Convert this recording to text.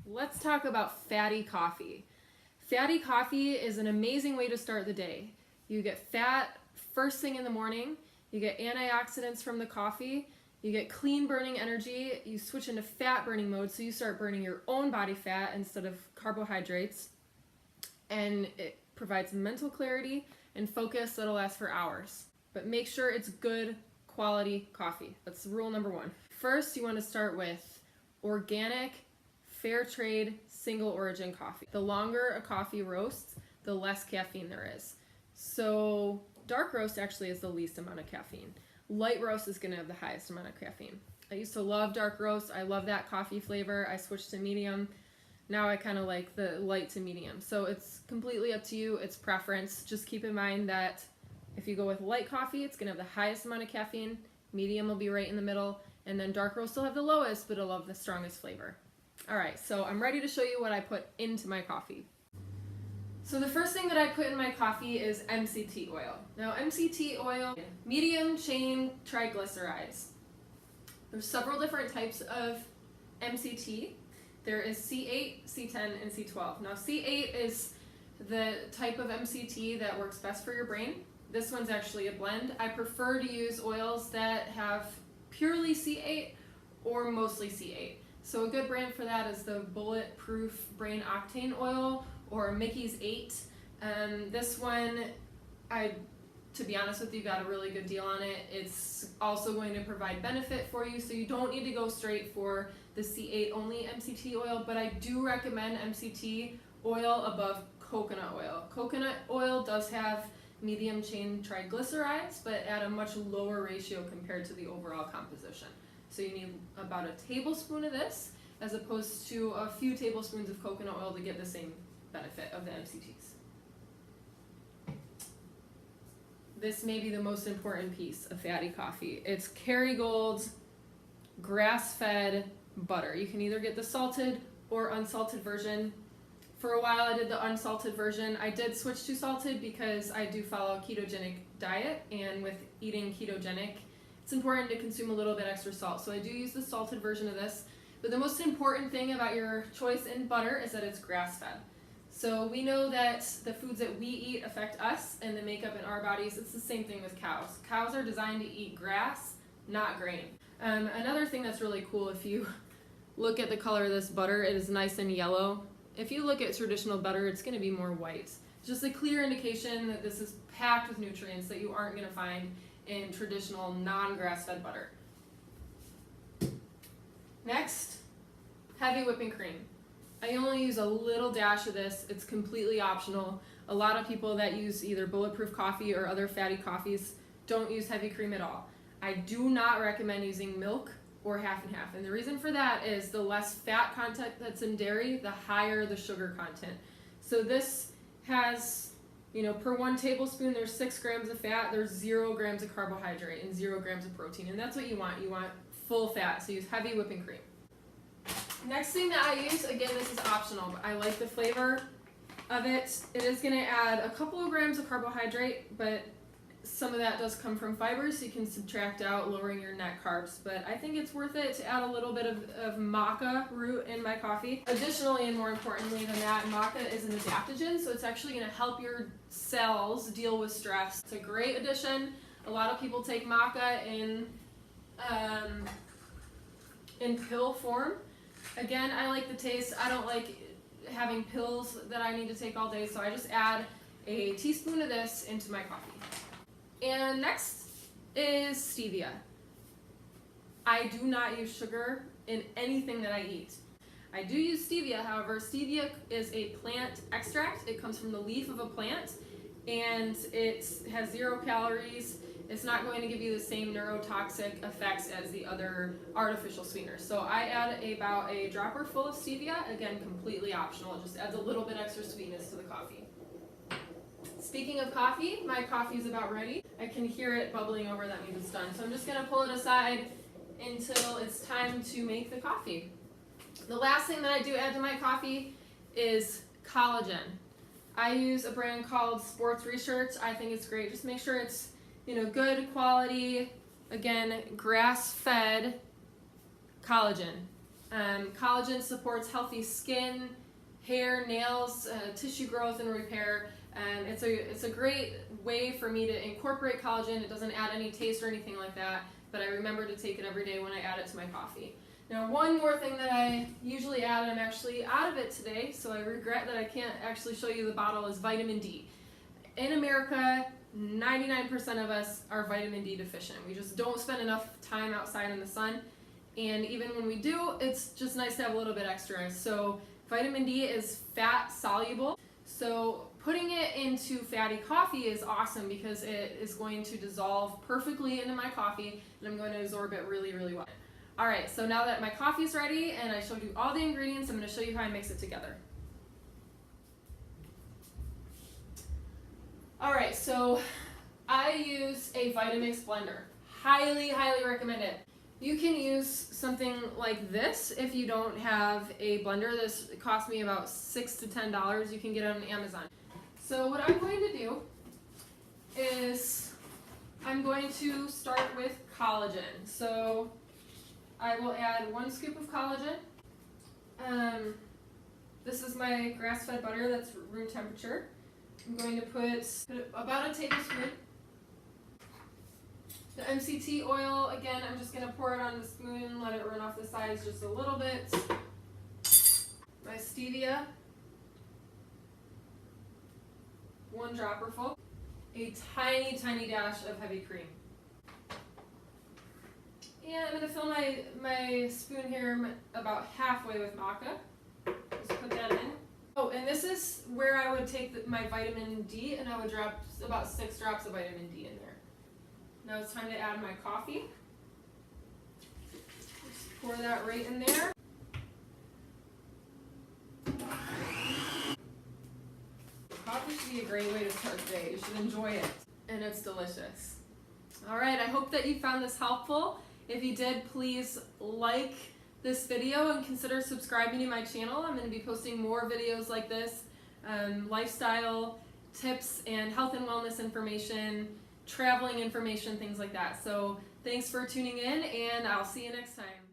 Let's talk about fatty coffee. Fatty coffee is an amazing way to start the day. You get fat first thing in the morning, you get antioxidants from the coffee, you get clean burning energy, you switch into fat burning mode, so you start burning your own body fat instead of carbohydrates, and it provides mental clarity and focus that'll last for hours. But make sure it's good quality coffee. That's rule number one. First, you want to start with organic, fair trade, single origin coffee. The longer a coffee roasts, the less caffeine there is. So dark roast actually is the least amount of caffeine. Light roast is going to have the highest amount of caffeine. I used to love dark roast. I love that coffee flavor. I switched to medium. Now I kind of like the light to medium. So it's completely up to you. It's preference. Just keep in mind that if you go with light coffee, it's going to have the highest amount of caffeine. Medium will be right in the middle. And then dark roast will have the lowest, but it'll have the strongest flavor. All right, so I'm ready to show you what I put into my coffee. So the first thing that I put in my coffee is MCT oil. Now MCT oil, medium chain triglycerides. There's several different types of MCT. There is C8, C10, and C12. Now C8 is the type of MCT that works best for your brain. This one's actually a blend. I prefer to use oils that have purely C8 or mostly C8. So a good brand for that is the Bulletproof Brain Octane Oil or Mickey's 8. This one, to be honest with you, got a really good deal on it. It's also going to provide benefit for you, so you don't need to go straight for the C8 only MCT oil, but I do recommend MCT oil above coconut oil. Coconut oil does have medium chain triglycerides, but at a much lower ratio compared to the overall composition. So you need about a tablespoon of this as opposed to a few tablespoons of coconut oil to get the same benefit of the MCTs. This may be the most important piece of fatty coffee. It's Kerrygold's grass-fed butter. You can either get the salted or unsalted version. For a while I did the unsalted version. I did switch to salted because I do follow a ketogenic diet, and with eating ketogenic, it's important to consume a little bit extra salt. So I do use the salted version of this. But the most important thing about your choice in butter is that it's grass-fed. So we know that the foods that we eat affect us and the makeup in our bodies. It's the same thing with cows. Cows are designed to eat grass, not grain. Another thing that's really cool, if you look at the color of this butter, it is nice and yellow. If you look at traditional butter, it's going to be more white. It's just a clear indication that this is packed with nutrients that you aren't going to find in traditional non-grass-fed butter. Next, heavy whipping cream. I only use a little dash of this. It's completely optional. A lot of people that use either Bulletproof coffee or other fatty coffees don't use heavy cream at all. I do not recommend using milk or half and half. And the reason for that is the less fat content that's in dairy, the higher the sugar content. So this has, per 1 tablespoon, there's 6 grams of fat, there's 0 grams of carbohydrate, and 0 grams of protein. And that's what you want. You want full fat, so use heavy whipping cream. Next thing that I use, again, this is optional, but I like the flavor of it. It is going to add a couple of grams of carbohydrate, but some of that does come from fiber, so you can subtract out, lowering your net carbs. But I think it's worth it to add a little bit of maca root in my coffee. Additionally, and more importantly than that, maca is an adaptogen, so it's actually going to help your cells deal with stress. It's a great addition. A lot of people take maca in pill form. Again, I like the taste. I don't like having pills that I need to take all day, so I just add a teaspoon of this into my coffee. And next is stevia. I do not use sugar in anything that I eat. I do use stevia, however. Stevia is a plant extract. It comes from the leaf of a plant, and it has 0 calories. It's not going to give you the same neurotoxic effects as the other artificial sweeteners. So I add about a dropper full of stevia, again, completely optional. It just adds a little bit extra sweetness to the coffee. Speaking of coffee, my coffee is about ready. I can hear it bubbling over, that means it's done. So I'm just going to pull it aside until it's time to make the coffee. The last thing that I do add to my coffee is collagen. I use a brand called Sports Research. I think it's great. Just make sure it's good quality, again, grass-fed collagen. Collagen supports healthy skin, hair, nails, tissue growth and repair. It's a great way for me to incorporate collagen. It doesn't add any taste or anything like that, but I remember to take it every day when I add it to my coffee. Now, one more thing that I usually add, and I'm actually out of it today, so I regret that I can't actually show you the bottle, is vitamin D. In America, 99% of us are vitamin D deficient. We just don't spend enough time outside in the sun, and even when we do, it's just nice to have a little bit extra. So vitamin D is fat soluble, so putting it into fatty coffee is awesome because it is going to dissolve perfectly into my coffee, and I'm going to absorb it really, really well. All right, so now that my coffee is ready and I showed you all the ingredients, I'm going to show you how I mix it together. All right, so I use a Vitamix blender. Highly, highly recommend it. You can use something like this if you don't have a blender. This cost me about $6 to $10. You can get it on Amazon. So what I'm going to do is I'm going to start with collagen. So I will add 1 scoop of collagen. This is my grass-fed butter that's room temperature. I'm going to put about a tablespoon. The MCT oil, again, I'm just going to pour it on the spoon, let it run off the sides just a little bit. My stevia, 1 dropper full. A tiny, tiny dash of heavy cream. And I'm going to fill my spoon here about halfway with maca. Just put that in. Oh, and this is where I would take my vitamin D, and I would drop about 6 drops of vitamin D in there. Now it's time to add my coffee. Just pour that right in there. Coffee should be a great way to start the day. You should enjoy it, and it's delicious. All right, I hope that you found this helpful. If you did, please like this video and consider subscribing to my channel. I'm going to be posting more videos like this, lifestyle tips and health and wellness information, traveling information, things like that. So thanks for tuning in, and I'll see you next time.